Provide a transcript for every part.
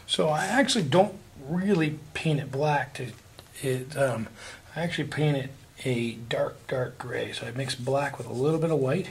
So I actually don't really paint it black. I actually paint it a dark gray. So I mix black with a little bit of white,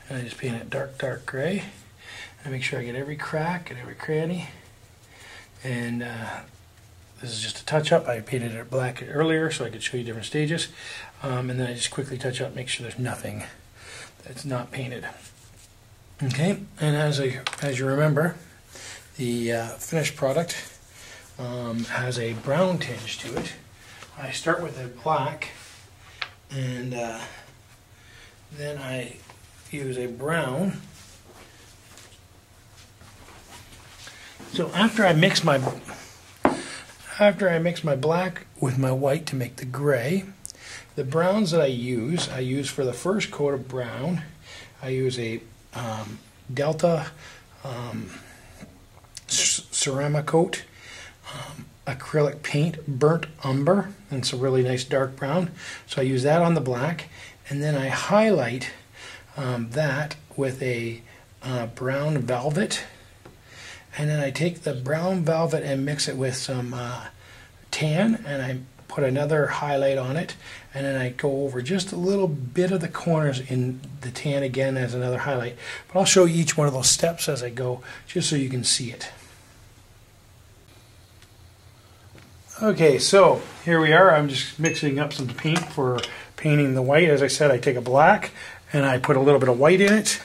and I just paint it dark gray. I make sure I get every crack and every cranny. And this is just a touch up. I painted it black earlier so I could show you different stages. And then I just quickly touch up, make sure there's nothing that's not painted. Okay, and as you remember, the finished product has a brown tinge to it. I start with a black, and then I use a brown. So after I mix my black with my white to make the gray, the browns that I use for the first coat of brown, I use a Delta ceramic coat, acrylic paint, burnt umber, and it's a really nice dark brown. So I use that on the black, and then I highlight that with a brown velvet, and then I take the brown velvet and mix it with some tan, and I put another highlight on it, and then I go over just a little bit of the corners in the tan again as another highlight. But I'll show you each one of those steps as I go, just so you can see it. Okay, so here we are. I'm just mixing up some paint for painting the white. As I said, I take a black and I put a little bit of white in it,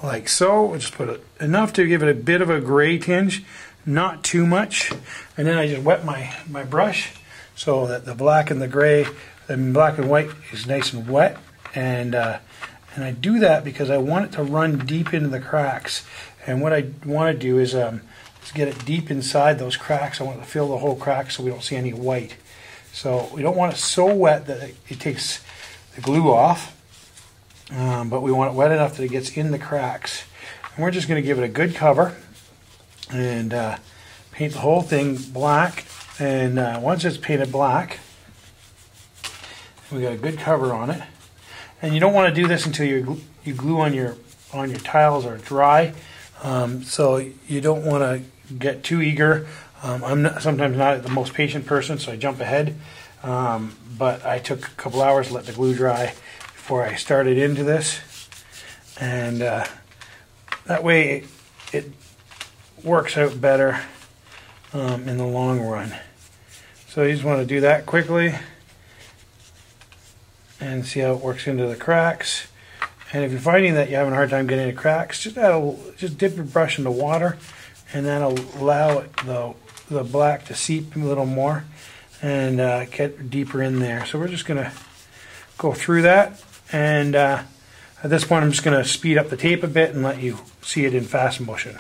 like so. I just put enough to give it a bit of a gray tinge, not too much. And then I just wet my brush so that the black and the gray, the black and white is nice and wet. And I do that because I want it to run deep into the cracks. And what I want to do is get it deep inside those cracks. I want to fill the whole crack so we don't see any white. So we don't want it so wet that it takes the glue off, but we want it wet enough that it gets in the cracks. And we're just going to give it a good cover and paint the whole thing black. And once it's painted black, we got a good cover on it. And you don't want to do this until you glue on your tiles are dry. So you don't want to get too eager. I'm sometimes not the most patient person, so I jump ahead. But I took a couple hours to let the glue dry before I started into this, and that way it works out better in the long run. So you just want to do that quickly and see how it works into the cracks. And if you're finding that you're having a hard time getting into cracks, just dip your brush in the water, and that'll allow the black to seep a little more and get deeper in there. So we're just going to go through that, and at this point I'm just going to speed up the tape a bit and let you see it in fast motion.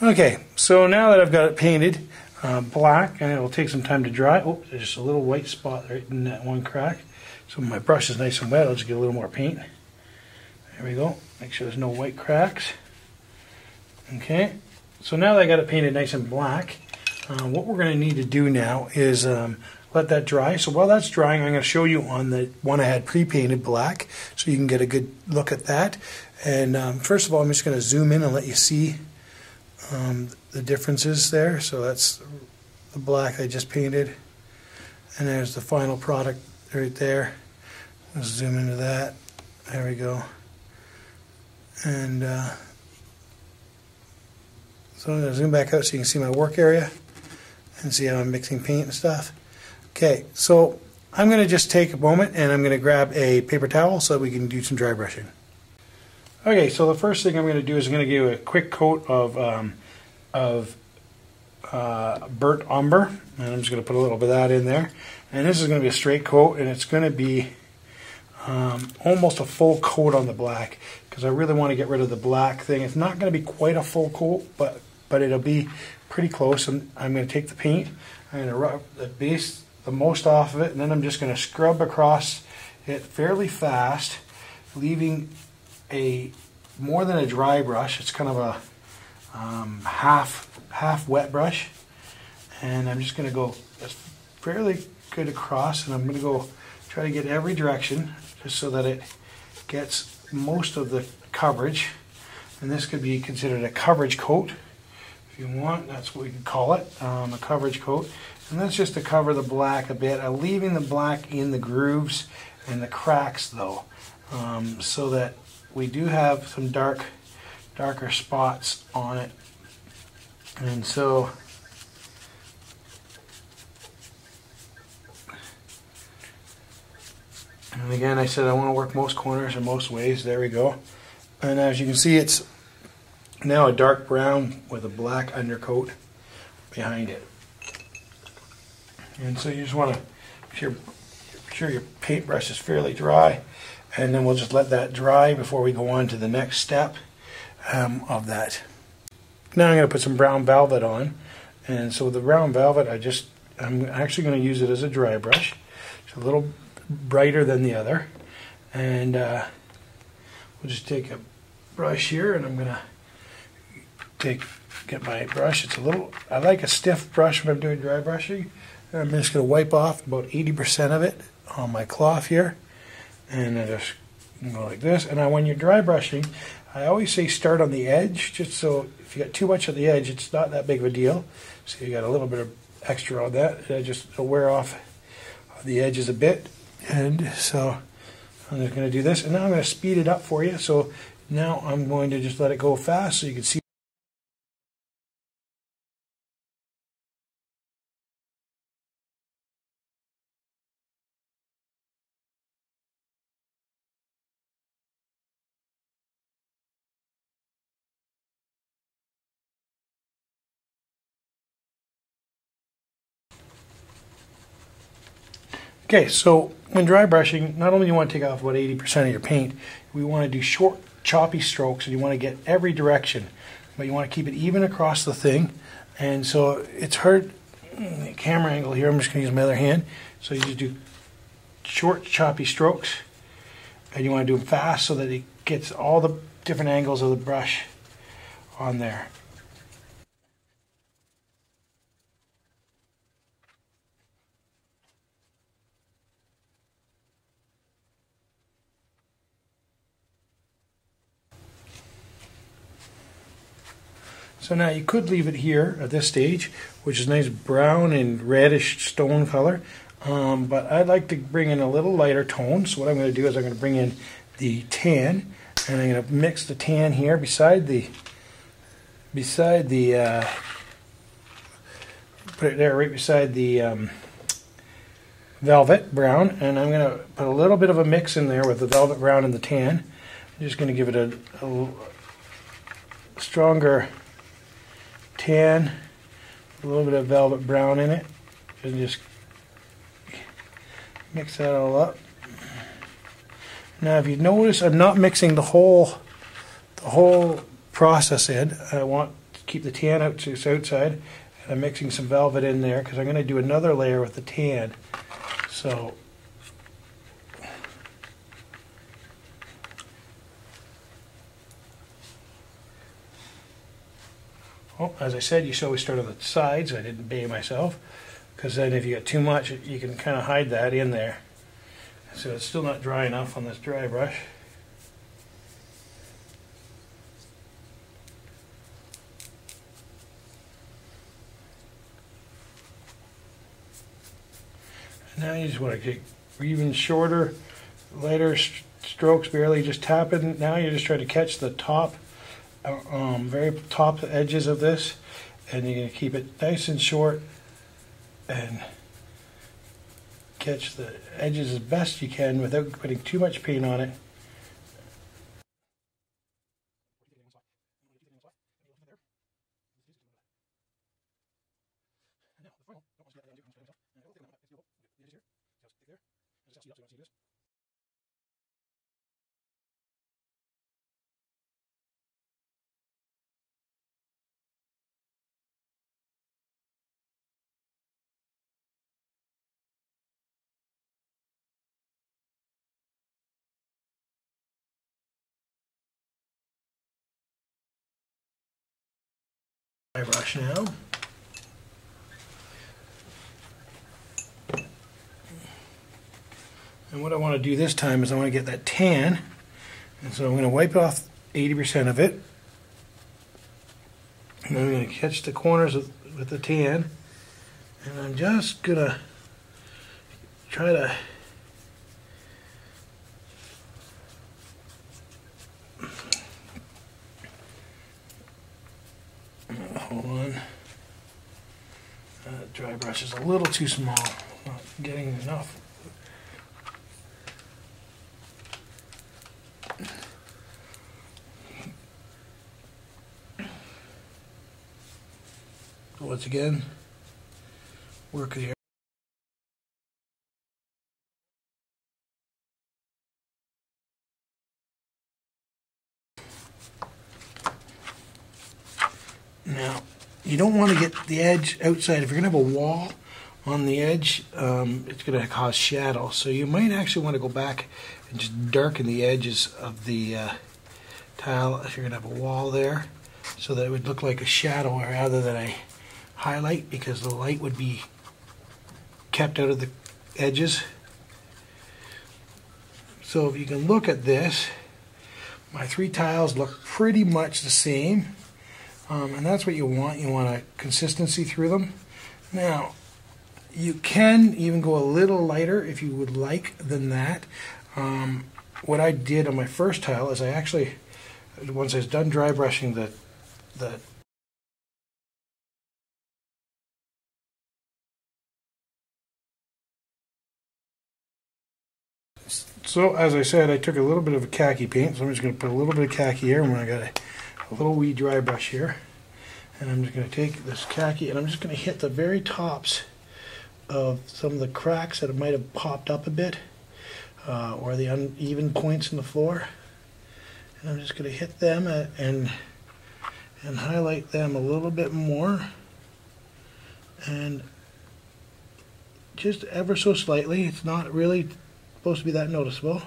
Okay, so now that I've got it painted black, and it'll take some time to dry. Oh, there's just a little white spot right in that one crack. So my brush is nice and wet. I'll just get a little more paint. There we go. Make sure there's no white cracks. Okay, so now that I got it painted nice and black, what we're going to need to do now is let that dry. So while that's drying, I'm going to show you on the one I had pre-painted black, so you can get a good look at that. And first of all, I'm just going to zoom in and let you see the differences there. So that's the black I just painted, and there's the final product right there. Let's zoom into that. There we go. And so I'm going to zoom back out so you can see my work area and see how I'm mixing paint and stuff. Okay, so I'm going to just take a moment and I'm going to grab a paper towel so that we can do some dry brushing. Okay, so the first thing I'm going to do is I'm going to give a quick coat of burnt umber, and I'm just going to put a little bit of that in there. And this is going to be a straight coat, and it's going to be almost a full coat on the black, because I really want to get rid of the black thing. It's not going to be quite a full coat, but it'll be pretty close. And I'm going to take the paint, I'm going to rub the base the most off of it, and then I'm just going to scrub across it fairly fast, leaving more than a dry brush. It's kind of a half wet brush, and I'm just going to go fairly good across, and I'm going to go try to get every direction just so that it gets most of the coverage. And this could be considered a coverage coat if you want. That's what we can call it, a coverage coat. And that's just to cover the black a bit. I'm leaving the black in the grooves and the cracks though, so that we do have some darker spots on it. And so and again, I said I want to work most corners and most ways. There we go. And as you can see, it's now a dark brown with a black undercoat behind it. And so you just want to make sure your paintbrush is fairly dry, and then we'll just let that dry before we go on to the next step of that. Now I'm going to put some brown velvet on, and so the brown velvet, I'm actually going to use it as a dry brush. It's a little brighter than the other, and we'll just take a brush here, and I'm going to get my brush. It's a little, I like a stiff brush when I'm doing dry brushing. I'm just going to wipe off about 80% of it on my cloth here, and I just go like this. And now when you're dry brushing, I always say start on the edge, just so if you got too much on the edge, it's not that big of a deal. So you got a little bit of extra on that, it'll wear off the edges a bit. And so I'm just going to do this, and now I'm going to speed it up for you. So now I'm going to just let it go fast so you can see. Okay, so when dry brushing, not only do you want to take off about 80% of your paint, we want to do short, choppy strokes, and you want to get every direction, but you want to keep it even across the thing. And so it's hard, the camera angle here, I'm just going to use my other hand. So you just do short, choppy strokes, and you want to do them fast so that it gets all the different angles of the brush on there. So now you could leave it here at this stage, which is nice brown and reddish stone color, but I'd like to bring in a little lighter tone. So what I'm going to do is I'm going to bring in the tan, and I'm going to mix the tan here beside the put it there right beside the velvet brown, and I'm going to put a little bit of a mix in there with the velvet brown and the tan. I'm just going to give it a stronger tan, a little bit of velvet brown in it, and just mix that all up. Now if you notice, I'm not mixing the whole process in. I want to keep the tan out to its outside, and I'm mixing some velvet in there because I'm going to do another layer with the tan. So as I said, you should always start on the sides. I didn't bay myself, because then if you got too much, you can kind of hide that in there. So it's still not dry enough on this dry brush. And now you just want to get even shorter, lighter strokes, barely just tapping. Now you're just trying to catch the top, very top edges of this, and you're going to keep it nice and short and catch the edges as best you can without putting too much paint on it. Brush now. And what I want to do this time is I want to get that tan. And so I'm going to wipe off 80% of it. And I'm going to catch the corners with the tan. And I'm just going to try to hold on. Dry brush is a little too small. Not getting enough. Once again, work the area. Now, you don't want to get the edge outside. If you're going to have a wall on the edge, it's going to cause shadow. So you might actually want to go back and just darken the edges of the tile if you're going to have a wall there, so that it would look like a shadow rather than a highlight, because the light would be kept out of the edges. So if you can look at this, my 3 tiles look pretty much the same. And that's what you want. You want a consistency through them. Now, you can even go a little lighter if you would like than that. What I did on my first tile is I actually, once I was done dry brushing the So, as I said, I took a little bit of a khaki paint, so I'm just going to put a little bit of khaki here, and I got a little wee dry brush here. And I'm just going to take this khaki, and I'm just going to hit the very tops of some of the cracks that might have popped up a bit, or the uneven points in the floor. And I'm just going to hit them and highlight them a little bit more. And just ever so slightly. It's not really supposed to be that noticeable.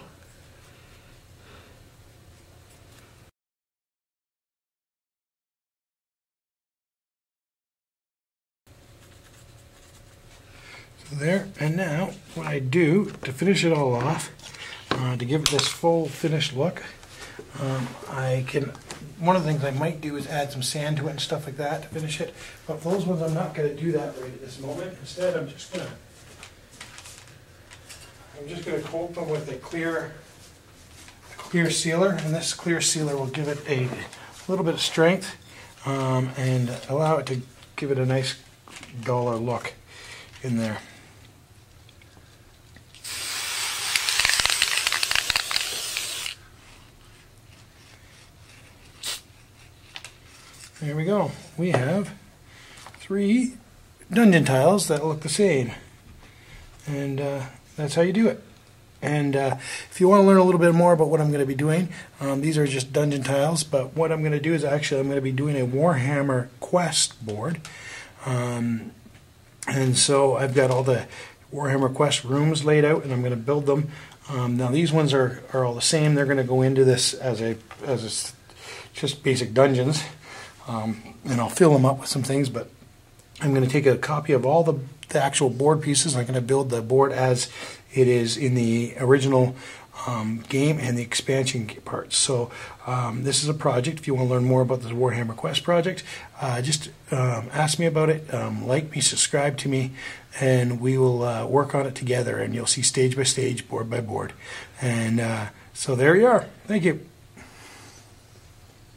So there, and now what I do to finish it all off, to give it this full finished look, one of the things I might do is add some sand to it and stuff like that to finish it. But for those ones, I'm not going to do that right at this moment. Instead, I'm just going to coat them with a clear sealer, and this clear sealer will give it a little bit of strength and allow it to give it a nice duller look in there. There we go. We have 3 dungeon tiles that look the same, and that's how you do it. And if you want to learn a little bit more about what I'm going to be doing, these are just dungeon tiles, but what I'm going to do is actually I'm going to be doing a Warhammer Quest board. And so I've got all the Warhammer Quest rooms laid out, and I'm going to build them. Now these ones are all the same. They're going to go into this as just basic dungeons, and I'll fill them up with some things, but I'm going to take a copy of all the actual board pieces. I'm going to build the board as it is in the original game and the expansion parts. So this is a project. If you want to learn more about the Warhammer Quest project, just ask me about it, like me, subscribe to me, and we will work on it together, and you'll see stage by stage, board by board. And so there you are. Thank you.